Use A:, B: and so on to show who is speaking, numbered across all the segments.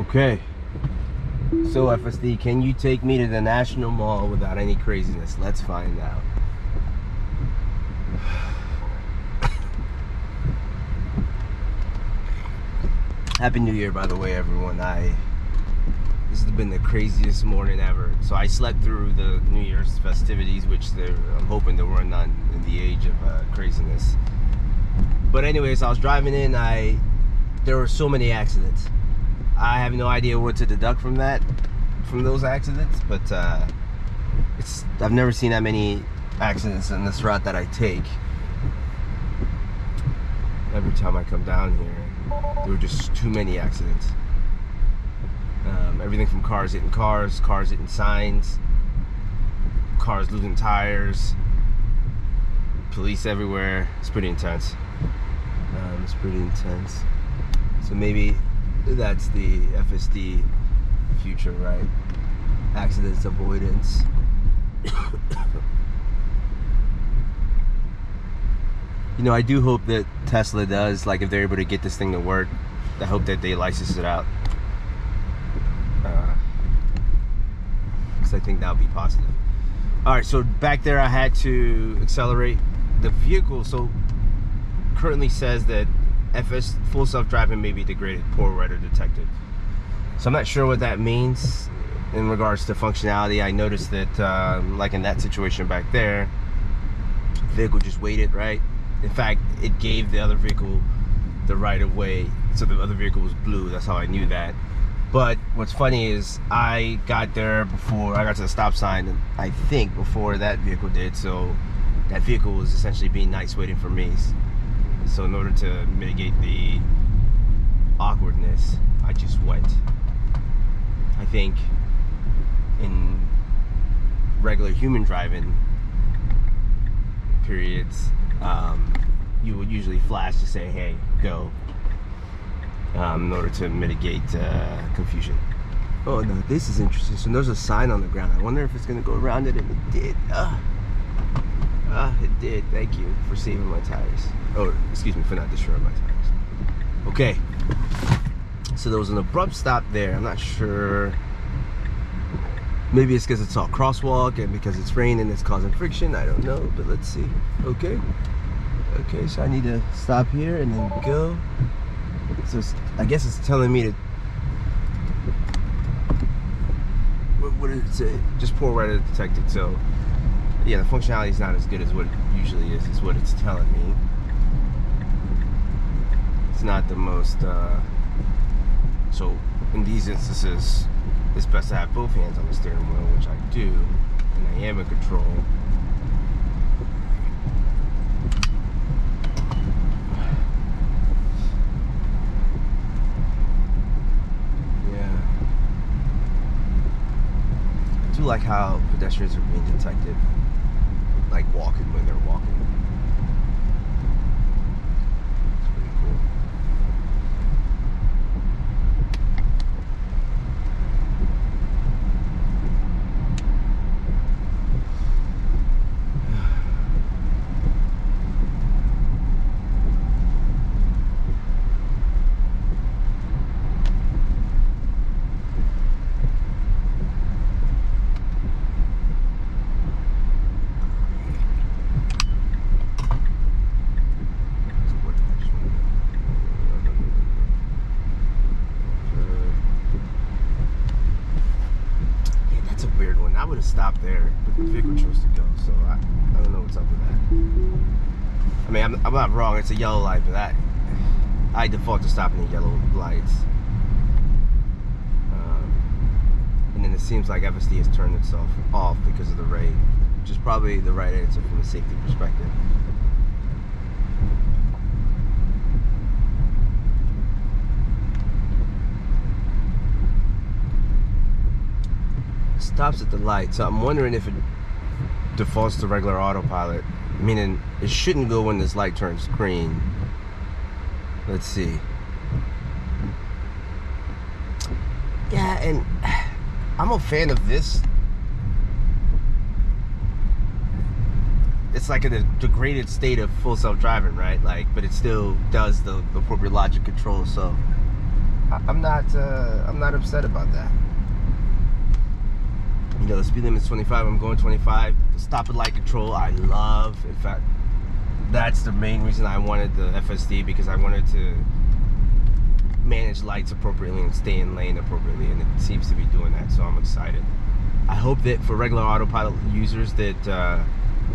A: Okay. So FSD, can you take me to the National Mall without any craziness? Let's find out. Happy New Year, by the way, everyone. This has been the craziest morning ever. So I slept through the New Year's festivities, which I'm hoping that we're not in the age of craziness. But anyways, I was driving in. There were so many accidents. I have no idea what to deduct from those accidents, but I've never seen that many accidents in this route that I take. Every time I come down here, there were just too many accidents. Everything from cars hitting cars hitting signs, cars losing tires, police everywhere. It's pretty intense. So maybe that's the FSD future, right? Accidents avoidance. You know, I do hope that Tesla does, like, if they're able to get this thing to work, I hope that they license it out. Because I think that would be positive. Alright, so back there I had to accelerate the vehicle. So currently says that full self-driving may be degraded, poor radar detected. So I'm not sure what that means in regards to functionality. I noticed that like in that situation back there, the vehicle just waited, right? In fact, it gave the other vehicle the right of way, so the other vehicle was blue. That's how I knew that. But what's funny is I got there before I got to the stop sign, and I think before that vehicle did. So that vehicle was essentially being nice, waiting for me. So in order to mitigate the awkwardness, I just went. I think in regular human driving periods, you would usually flash to say, hey, go, in order to mitigate confusion. Oh no, this is interesting. So there's a sign on the ground. I wonder if it's gonna go around it, and it did. It did. Thank you for saving my tires. Oh, excuse me for not destroying my tires. Okay. So there was an abrupt stop there. I'm not sure. Maybe it's because it's all crosswalk and because it's raining, it's causing friction. I don't know, but let's see. Okay. Okay, so I need to stop here and then go. So I guess it's telling me to. What did it say? Just poor radar detected. So yeah, the functionality is not as good as what it usually is what it's telling me. It's not the most. So in these instances, it's best to have both hands on the steering wheel, which I do, and I am in control. Yeah. I do like how pedestrians are being detected, like walking when they're walking. It's pretty cool. I would have stopped there, but the vehicle chose to go, so I don't know what's up with that. I mean, I'm not wrong, it's a yellow light, but I default to stopping at yellow lights. And then it seems like FSD has turned itself off because of the rain, which is probably the right answer from a safety perspective. Stops at the light, so I'm wondering if it defaults to regular autopilot, meaning it shouldn't go when this light turns green. Let's see. Yeah, and I'm a fan of this. It's like a degraded state of full self-driving, right? Like, but it still does the appropriate logic control. So I'm not upset about that. You know, the speed limit is 25. I'm going 25. The stop and light control, I love. In fact, that's the main reason I wanted the FSD, because I wanted to manage lights appropriately and stay in lane appropriately, and it seems to be doing that, so I'm excited. I hope that for regular autopilot users that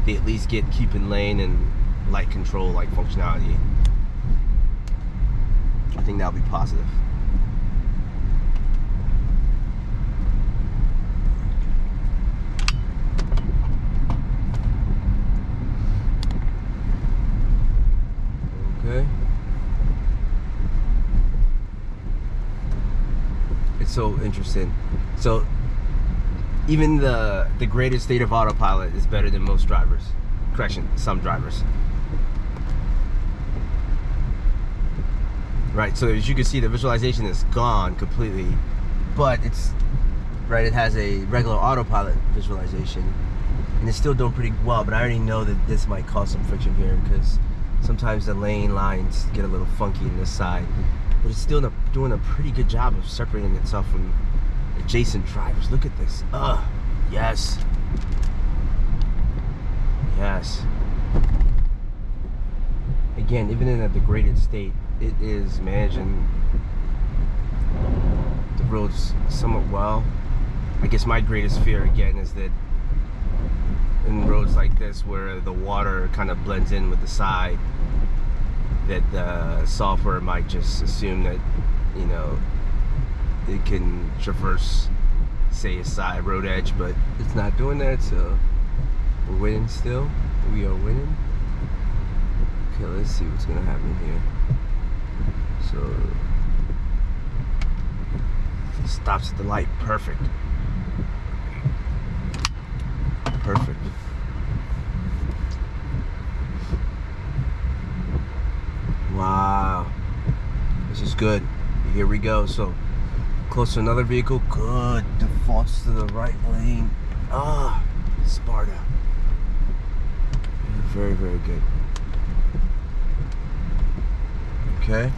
A: they at least get keep in lane and light control like functionality. I think that'll be positive. Okay. It's so interesting. So even the greatest state of autopilot is better than most drivers. Correction, some drivers. Right, so as you can see, the visualization is gone completely, but it's right. It has a regular autopilot visualization, and it's still doing pretty well. But I already know that this might cause some friction here, because sometimes the lane lines get a little funky on this side. But it's still doing a pretty good job of separating itself from adjacent drivers. Look at this. Yes. Yes. Again, even in a degraded state, it is managing the roads somewhat well. I guess my greatest fear, again, is that in roads like this, where the water kind of blends in with the side, that the software might just assume that, you know, it can traverse, say, a side road edge, but it's not doing that, so we're winning still. We are winning. Okay, let's see what's gonna happen here. So, stops at the light, perfect. Perfect. Wow, this is good. Here we go. So, close to another vehicle, good. Defaults to the right lane. Sparta. Very, very good. Okay.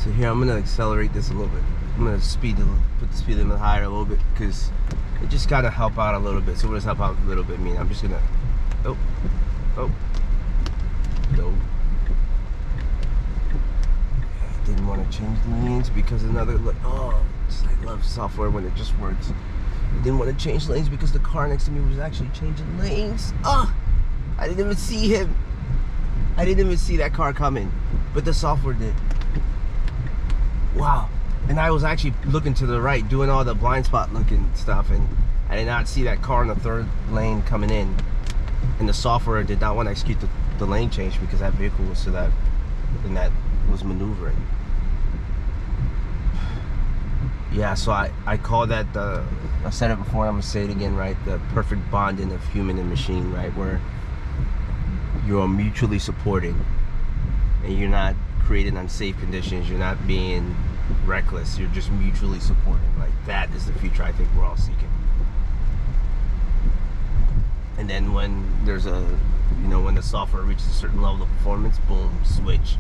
A: So here I'm gonna accelerate this a little bit. I'm gonna put the speed limit higher a little bit, because it just gotta help out a little bit. So what does help out a little bit mean? I'm just gonna, no. Didn't want to change lanes because another, I love software when it just works. I didn't want to change lanes because the car next to me was actually changing lanes. I didn't even see him. I didn't even see that car coming, but the software did. Wow. And I was actually looking to the right, doing all the blind spot looking stuff, and I did not see that car in the third lane coming in. And the software did not want to execute the lane change because that vehicle was that was maneuvering. Yeah, so I call that I said it before, I'm gonna say it again, right? The perfect bonding of human and machine, right? Where you're mutually supporting, and you're not creating unsafe conditions, you're not being reckless, you're just mutually supporting. Like, that is the future I think we're all seeking. And then when there's when the software reaches a certain level of performance, boom, switch.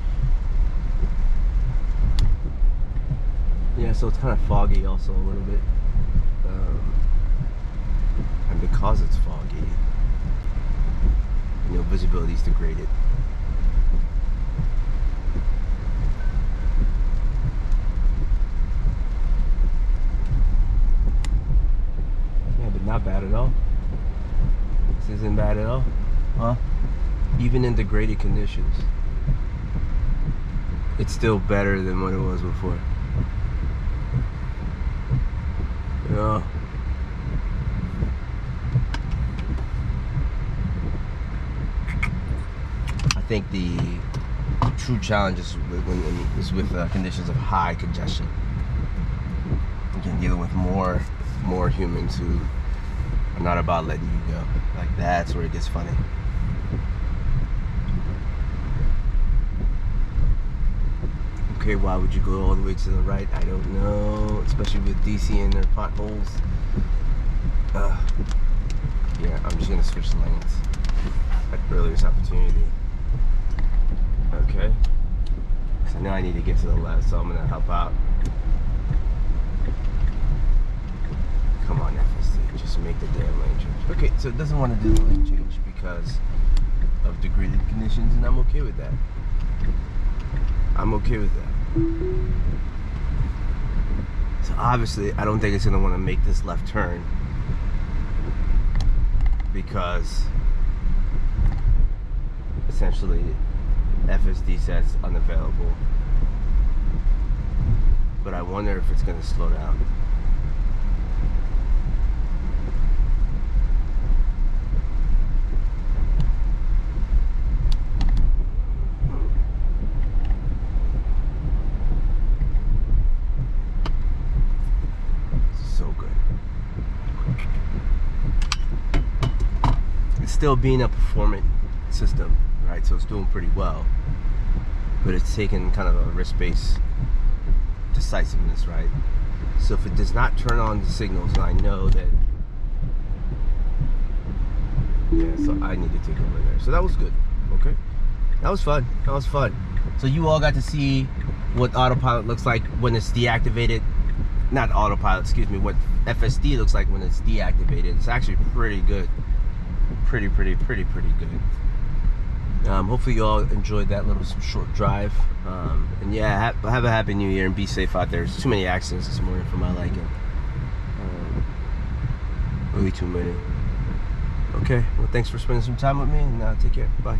A: Yeah, so it's kind of foggy also a little bit. And because it's foggy, visibility is degraded. Yeah, but not bad at all. This isn't bad at all. Huh? Even in degraded conditions, it's still better than what it was before. Yeah. I think the true challenge is with conditions of high congestion. Again, dealing with more humans who are not about letting you go. Like, that's where it gets funny. Okay, why would you go all the way to the right? I don't know, especially with DC and their potholes. Yeah, I'm just gonna switch lanes at the earliest opportunity. Okay, so now I need to get to the left, so I'm gonna help out. Okay, so it doesn't want to do the lane change because of degraded conditions, and I'm okay with that. I'm okay with that. So obviously, I don't think it's going to want to make this left turn because essentially FSD says unavailable. But I wonder if it's going to slow down. So good. It's still being a performant system, right? So it's doing pretty well. But it's taking kind of a risk-based decisiveness, right? So if it does not turn on the signals, and I know that, yeah, so I need to take over there. So that was good. Okay, that was fun. That was fun. So you all got to see what autopilot looks like when it's deactivated. Not autopilot, excuse me. What FSD looks like when it's deactivated. It's actually pretty good. Pretty good. Hopefully you all enjoyed that little short drive. And yeah, have a happy new year and be safe out there. There's too many accidents this morning for my liking. Way too many. Okay, well, thanks for spending some time with me, and take care. Bye.